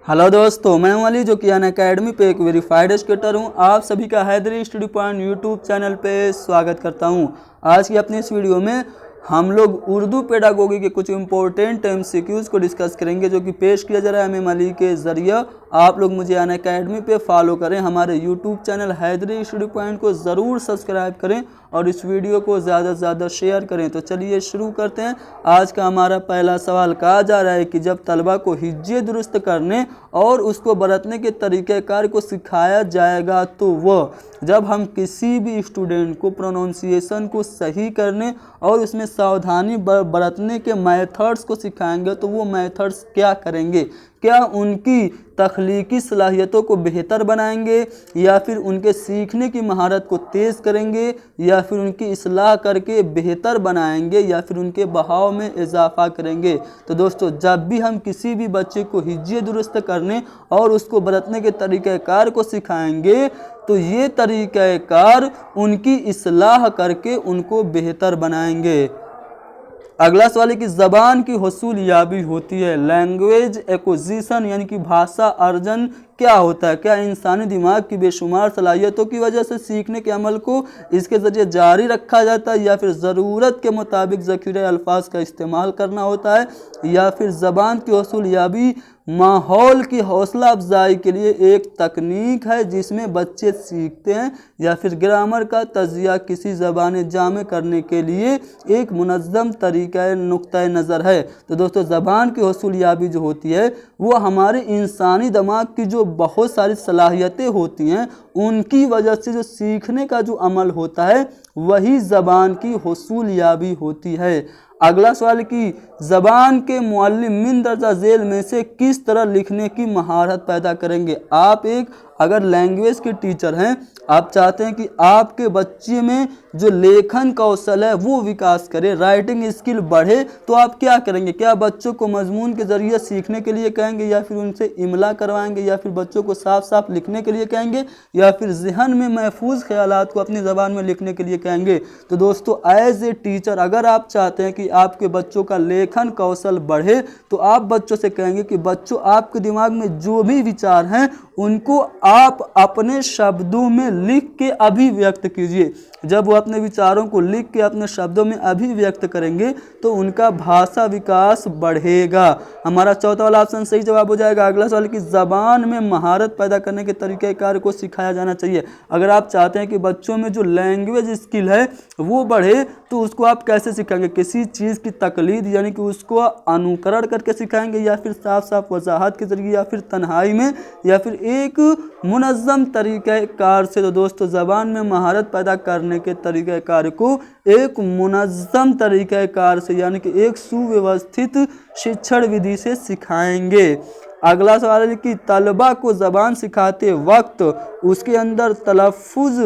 Hello दोस्तों, मैं हूं अली जो कि अनअकैडमी पे एक वेरीफाइड एजुकेटर हूं। आप सभी का Haidari study point YouTube channel पे स्वागत करता हूं। आज की अपनी इस वीडियो में हम लोग उर्दू पेडागोगी के कुछ इंपॉर्टेंट एमसीक्यूज को डिस्कस करेंगे जो कि पेश किया जा रहा है एमएम अली के ज़रिए। आप लोग मुझे अनअकैडमी पे फॉलो करें, हमारे YouTube channel Haidari study point को ज़रूर सब्सक्राइब करें और इस वीडियो को ज़्यादा से ज़्यादा शेयर करें। तो चलिए शुरू करते हैं। आज का हमारा पहला सवाल कहा जा रहा है कि जब तलबा को हिज्जे दुरुस्त करने और उसको बरतने के तरीक़ेकार को सिखाया जाएगा तो वह, जब हम किसी भी स्टूडेंट को प्रोनाउंसिएशन को सही करने और उसमें सावधानी बरतने के मेथड्स को सिखाएंगे तो वो मेथड्स क्या करेंगे? क्या उनकी तख्लीकी सलाहियतों को बेहतर बनाएंगे, या फिर उनके सीखने की महारत को तेज़ करेंगे, या फिर उनकी इस्लाह करके बेहतर बनाएंगे, या फिर उनके बहाव में इजाफा करेंगे? तो दोस्तों, जब भी हम किसी भी बच्चे को हिज्जे दुरुस्त करने और उसको बरतने के तरीक़ेकार को सिखाएंगे तो ये तरीक़ेकार उनकी इस्लाह करके उनको बेहतर बनाएंगे। अगला सवाल है कि ज़बान की हुसूलियाबी होती है। लैंग्वेज एक्विजिशन यानी कि भाषा अर्जन क्या होता है? क्या इंसानी दिमाग की बेशुमार सलाहियतों की वजह से सीखने के अमल को इसके ज़रिए जारी रखा जाता है, या फिर ज़रूरत के मुताबिक ज़ख़ीरे अल्फाज का इस्तेमाल करना होता है, या फिर ज़बान की हुसूलियाबी माहौल की हौसला अफजाई के लिए एक तकनीक है जिसमें बच्चे सीखते हैं, या फिर ग्रामर का तजिया किसी ज़बान जामे करने के लिए एक मुनज़्ज़म तरीक़ा नुक्ता नज़र है? तो दोस्तों, ज़बान की हुसूलियाबी जो होती है वो हमारे इंसानी दिमाग की जो बहुत सारी सलाहियतें होती हैं उनकी वजह से जो सीखने का जो अमल होता है वही ज़बान की हुसूलियाबी होती है। अगला सवाल कि ज़बान के मुअल्लिम मिन दर्जा झेल में से किस तरह लिखने की महारत पैदा करेंगे? आप एक अगर लैंग्वेज के टीचर हैं, आप चाहते हैं कि आपके बच्चे में जो लेखन कौशल है वो विकास करे, राइटिंग स्किल बढ़े, तो आप क्या करेंगे? क्या बच्चों को मजमून के ज़रिए सीखने के लिए कहेंगे, या फिर उनसे इमला करवाएंगे, या फिर बच्चों को साफ साफ लिखने के लिए कहेंगे, या फिर जहन में महफूज ख्यालात को अपनी ज़बान में लिखने के लिए कहेंगे? तो दोस्तों, एज ए टीचर अगर आप चाहते हैं कि आपके बच्चों का लेखन कौशल बढ़े तो आप बच्चों से कहेंगे कि बच्चों, आपके दिमाग में जो भी विचार हैं उनको आप अपने शब्दों में लिख के अभिव्यक्त कीजिए। जब वो अपने विचारों को लिख के अपने शब्दों में अभिव्यक्त करेंगे तो उनका भाषा विकास बढ़ेगा। हमारा चौथा वाला ऑप्शन सही जवाब हो जाएगा। अगला सवाल कि ज़बान में महारत पैदा करने के तरीक़ेकार को सिखाया जाना चाहिए। अगर आप चाहते हैं कि बच्चों में जो लैंग्वेज स्किल है वो बढ़े तो उसको आप कैसे सिखाएंगे? किसी चीज़ की तकलीद यानी कि उसको अनुकरण करके सिखाएंगे, या फिर साफ साफ वजाहत के ज़रिए, या फिर तन्हाई में, या फिर एक मुनज़्ज़म तरीक़ेकार से? तो दोस्तों, ज़बान में महारत पैदा करने के तरीक़ेकार को एक मुनज़्ज़म तरीक़ेकार से यानी कि एक सुव्यवस्थित शिक्षण विधि से सिखाएंगे। अगला सवाल है कि तलबा को ज़बान सिखाते वक्त उसके अंदर तलफ़्फ़ुज़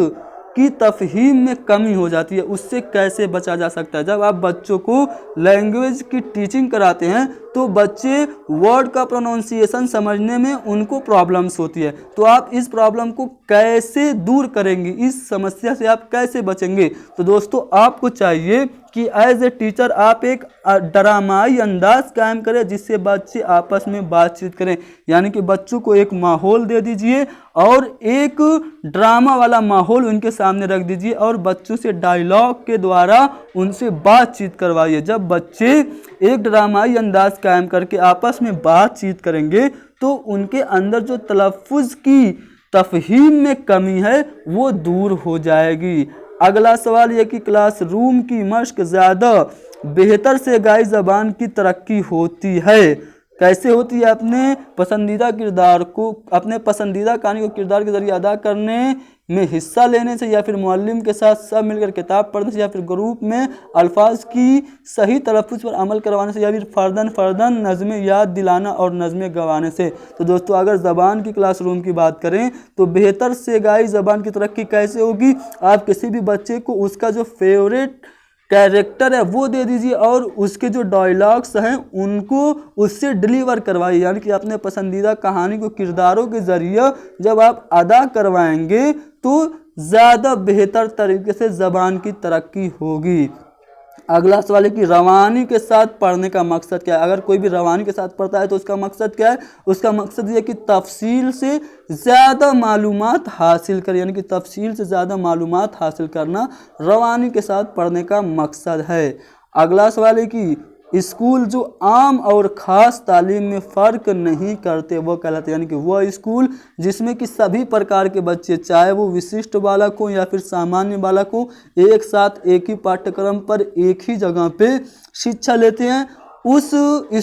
की तफ़हीम में कमी हो जाती है, उससे कैसे बचा जा सकता है? जब आप बच्चों को लैंग्वेज की टीचिंग कराते हैं तो बच्चे वर्ड का प्रोनाउंसिएशन समझने में उनको प्रॉब्लम्स होती है, तो आप इस प्रॉब्लम को कैसे दूर करेंगे? इस समस्या से आप कैसे बचेंगे? तो दोस्तों, आपको चाहिए कि एज ए टीचर आप एक ड्रामाई अंदाज कायम करें जिससे बच्चे आपस में बातचीत करें, यानी कि बच्चों को एक माहौल दे दीजिए और एक ड्रामा वाला माहौल उनके सामने रख दीजिए और बच्चों से डायलॉग के द्वारा उनसे बातचीत करवाइए। जब बच्चे एक ड्रामाई अंदाज कायम करके आपस में बातचीत करेंगे तो उनके अंदर जो तलफ़्फ़ुज़ की तफ़हीम में कमी है वो दूर हो जाएगी। अगला सवाल यह कि क्लासरूम की मश्क ज़्यादा बेहतर से गाई ज़बान की तरक्की होती है। कैसे होती है? अपने पसंदीदा किरदार को, अपने पसंदीदा कहानी को किरदार के ज़रिए अदा करने में हिस्सा लेने से, या फिर मुअल्लिम के साथ सब मिलकर किताब पढ़ने से, या फिर ग्रुप में अल्फाज की सही तलफ़्फ़ुज़ पर अमल करवाने से, या फिर फ़र्दन फ़र्दन नज़में याद दिलाना और नज़में गवाने से? तो दोस्तों, अगर ज़बान की क्लासरूम की बात करें तो बेहतर से गाई ज़बान की तरक्की कैसे होगी? आप किसी भी बच्चे को उसका जो फेवरेट कैरेक्टर है वो दे दीजिए और उसके जो डायलॉग्स हैं उनको उससे डिलीवर करवाइए, यानी कि अपने पसंदीदा कहानी को किरदारों के ज़रिए जब आप अदा करवाएंगे तो ज़्यादा बेहतर तरीके से ज़बान की तरक्की होगी। अगला सवाल है कि रवानी के साथ पढ़ने का मकसद क्या है। अगर कोई भी रवानी के साथ पढ़ता है तो उसका मकसद क्या है, उसका मकसद ये कि तफसील से ज़्यादा मालूमात हासिल कर, यानी कि तफसील से ज़्यादा मालूमात हासिल करना रवानी के साथ पढ़ने का मकसद है। अगला सवाल है कि स्कूल जो आम और ख़ास तालीम में फ़र्क नहीं करते वो कहलाते, यानी कि वह स्कूल जिसमें कि सभी प्रकार के बच्चे, चाहे वो विशिष्ट बालक हो या फिर सामान्य बालक हो, एक साथ एक ही पाठ्यक्रम पर एक ही जगह पे शिक्षा लेते हैं, उस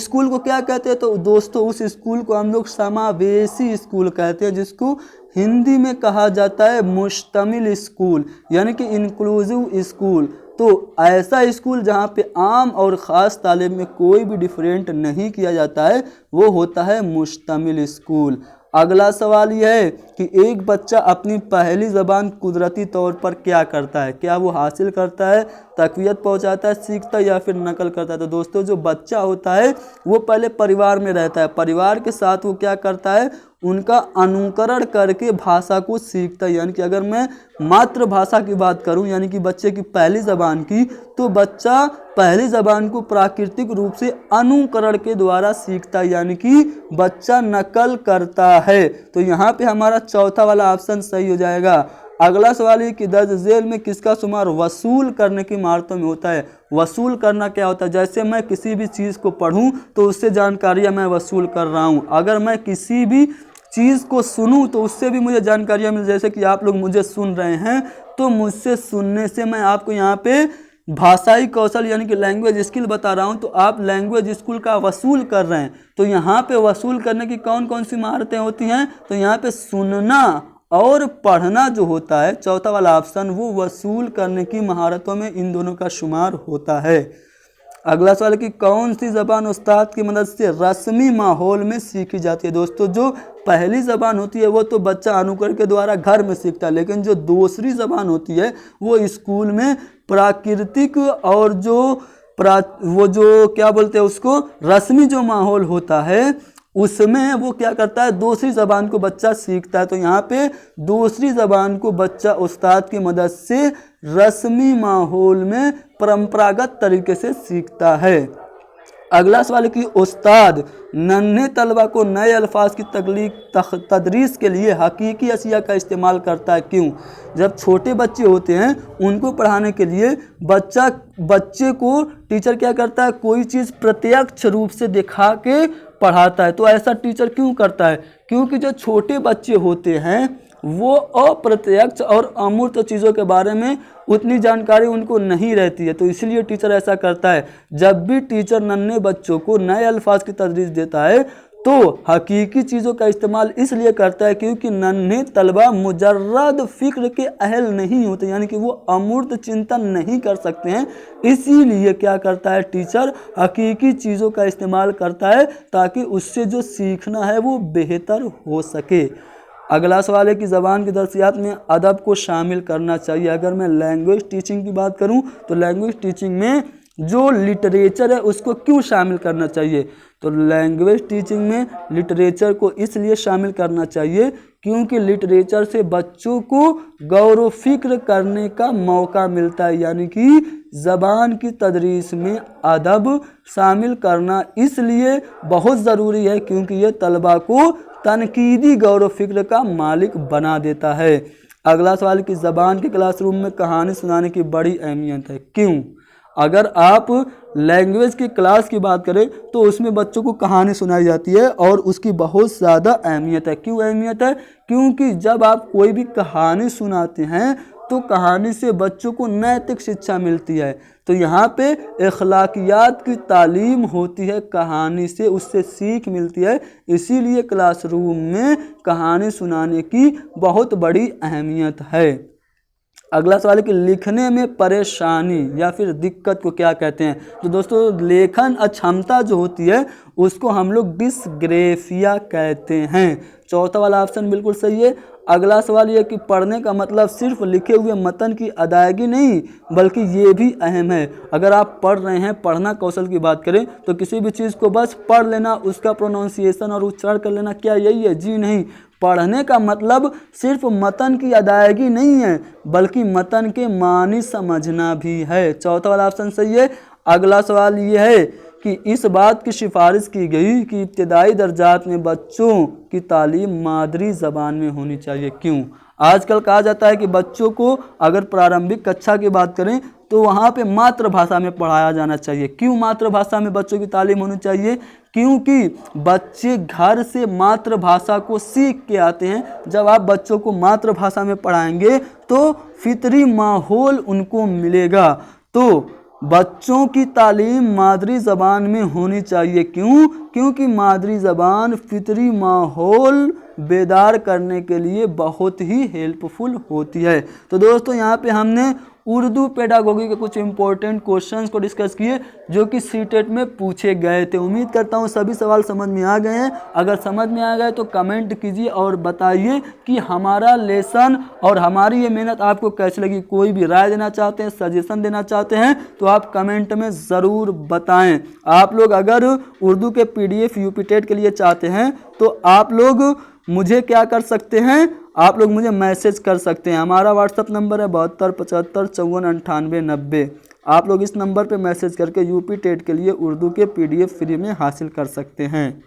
स्कूल को क्या कहते हैं। तो दोस्तों उस स्कूल को हम लोग समावेशी स्कूल कहते हैं, जिसको हिंदी में कहा जाता है मुश्तमिल स्कूल, यानी कि इंक्लूसिव स्कूल। तो ऐसा स्कूल जहाँ पे आम और ख़ास तालीम में कोई भी डिफरेंट नहीं किया जाता है वो होता है मुश्तमिल स्कूल। अगला सवाल यह है कि एक बच्चा अपनी पहली ज़बान कुदरती तौर पर क्या करता है, क्या वो हासिल करता है, तक़वियत पहुंचाता है, सीखता है या फिर नकल करता है। तो दोस्तों जो बच्चा होता है वो पहले परिवार में रहता है, परिवार के साथ वो क्या करता है, उनका अनुकरण करके भाषा को सीखता है। यानी कि अगर मैं मातृभाषा की बात करूं, यानी कि बच्चे की पहली ज़बान की, तो बच्चा पहली ज़बान को प्राकृतिक रूप से अनुकरण के द्वारा सीखता है, यानी कि बच्चा नकल करता है। तो यहाँ पे हमारा चौथा वाला ऑप्शन सही हो जाएगा। अगला सवाल है कि दर्ज झेल में किसका शुमार वसूल करने की इमारतों में होता है। वसूल करना क्या होता है, जैसे मैं किसी भी चीज़ को पढ़ूं तो उससे जानकारियाँ मैं वसूल कर रहा हूँ। अगर मैं किसी भी चीज़ को सुनूं तो उससे भी मुझे जानकारियाँ मिल, जैसे कि आप लोग मुझे सुन रहे हैं तो मुझसे सुनने से मैं आपको यहाँ पे भाषाई कौशल यानी कि लैंग्वेज स्किल बता रहा हूँ, तो आप लैंग्वेज स्किल का वसूल कर रहे हैं। तो यहाँ पे वसूल करने की कौन कौन सी महारतें होती हैं, तो यहाँ पे सुनना और पढ़ना जो होता है, चौथा वाला ऑप्शन, वो वसूल करने की महारतों में इन दोनों का शुमार होता है। अगला सवाल कि कौन सी ज़बान उस्ताद की मदद से रस्मी माहौल में सीखी जाती है। दोस्तों जो पहली ज़बान होती है वो तो बच्चा अनुकरण के द्वारा घर में सीखता है, लेकिन जो दूसरी ज़बान होती है वो स्कूल में प्राकृतिक और वो जो क्या बोलते हैं उसको, रस्मी जो माहौल होता है उसमें वो क्या करता है, दूसरी ज़बान को बच्चा सीखता है। तो यहाँ पे दूसरी ज़बान को बच्चा उस्ताद की मदद से रस्मी माहौल में परंपरागत तरीके से सीखता है। अगला सवाल है कि उस्ताद नन्हे तलबा को नए अल्फाज की तदरीस के लिए हकीकी अशिया का इस्तेमाल करता है, क्यों। जब छोटे बच्चे होते हैं उनको पढ़ाने के लिए बच्चे को टीचर क्या करता है, कोई चीज़ प्रत्यक्ष रूप से दिखा के पढ़ाता है। तो ऐसा टीचर क्यों करता है, क्योंकि जो छोटे बच्चे होते हैं वो अप्रत्यक्ष और अमूर्त चीज़ों के बारे में उतनी जानकारी उनको नहीं रहती है, तो इसलिए टीचर ऐसा करता है। जब भी टीचर नन्हे बच्चों को नए अल्फाज की तदरीस देता है तो हकीकी चीज़ों का इस्तेमाल इसलिए करता है क्योंकि नन्हे तलबा मुजर्रद फ़िक्र के अहल नहीं होते, यानी कि वो अमूर्त चिंतन नहीं कर सकते हैं। इसीलिए क्या करता है टीचर, हकीकी चीज़ों का इस्तेमाल करता है ताकि उससे जो सीखना है वो बेहतर हो सके। अगला सवाल है कि ज़बान की दर्सियात में अदब को शामिल करना चाहिए। अगर मैं लैंग्वेज टीचिंग की बात करूं तो लैंग्वेज टीचिंग में जो लिटरेचर है उसको क्यों शामिल करना चाहिए, तो लैंग्वेज टीचिंग में लिटरेचर को इसलिए शामिल करना चाहिए क्योंकि लिटरेचर से बच्चों को गौर फिक्र करने का मौका मिलता है। यानी कि ज़बान की तदरीस में अदब शामिल करना इसलिए बहुत ज़रूरी है क्योंकि ये तलबा को तनकीदी गौर फिक्र का मालिक बना देता है। अगला सवाल कि ज़बान के क्लासरूम में कहानी सुनाने की बड़ी अहमियत है, क्यों। अगर आप लैंग्वेज की क्लास की बात करें तो उसमें बच्चों को कहानी सुनाई जाती है और उसकी बहुत ज़्यादा अहमियत है। क्यों अहमियत है, क्योंकि जब आप कोई भी कहानी सुनाते हैं तो कहानी से बच्चों को नैतिक शिक्षा मिलती है। तो यहाँ पे अखलाकियात की तालीम होती है, कहानी से उससे सीख मिलती है। इसीलिए क्लासरूम में कहानी सुनाने की बहुत बड़ी अहमियत है। अगला सवाल है कि लिखने में परेशानी या फिर दिक्कत को क्या कहते हैं। तो दोस्तों लेखन अक्षमता जो होती है उसको हम लोग डिस्ग्रेफिया कहते हैं। चौथा वाला ऑप्शन बिल्कुल सही है। अगला सवाल ये कि पढ़ने का मतलब सिर्फ लिखे हुए मतन की अदायगी नहीं बल्कि ये भी अहम है। अगर आप पढ़ रहे हैं, पढ़ना कौशल की बात करें तो किसी भी चीज़ को बस पढ़ लेना, उसका प्रोनाउंसिएशन और उच्चारण कर लेना क्या यही है, जी नहीं। पढ़ने का मतलब सिर्फ मतन की अदायगी नहीं है, बल्कि मतन के मानी समझना भी है। चौथा वाला ऑप्शन सही है। अगला सवाल ये है कि इस बात की सिफारिश की गई कि इब्तदाई दर्जात में बच्चों की तालीम मादरी ज़बान में होनी चाहिए, क्यों? आजकल कहा जाता है कि बच्चों को अगर प्रारंभिक कक्षा की बात करें तो वहाँ पे मातृभाषा में पढ़ाया जाना चाहिए। क्यों मातृभाषा में बच्चों की तालीम होनी चाहिए? क्योंकि बच्चे घर से मातृभाषा को सीख के आते हैं। जब आप बच्चों को मातृभाषा में पढ़ाएंगे तो फितरी माहौल उनको मिलेगा। तो बच्चों की तालीम मादरी ज़बान में होनी चाहिए। क्यों? क्योंकि मादरी ज़बान फितरी माहौल बेदार करने के लिए बहुत ही हेल्पफुल होती है। तो दोस्तों यहाँ पे हमने उर्दू पेडागोगी के कुछ इंपॉर्टेंट क्वेश्चंस को डिस्कस किए जो कि सीटेट में पूछे गए थे। उम्मीद करता हूँ सभी सवाल समझ में आ गए हैं। अगर समझ में आ गए तो कमेंट कीजिए और बताइए कि हमारा लेसन और हमारी ये मेहनत आपको कैसी लगी। कोई भी राय देना चाहते हैं, सजेशन देना चाहते हैं तो आप कमेंट में ज़रूर बताएं। आप लोग अगर उर्दू के PDF यूपी टेट के लिए चाहते हैं तो आप लोग मुझे क्या कर सकते हैं, आप लोग मुझे मैसेज कर सकते हैं। हमारा व्हाट्सअप नंबर है 7275549890। आप लोग इस नंबर पे मैसेज करके यूपी टेट के लिए उर्दू के PDF फ्री में हासिल कर सकते हैं।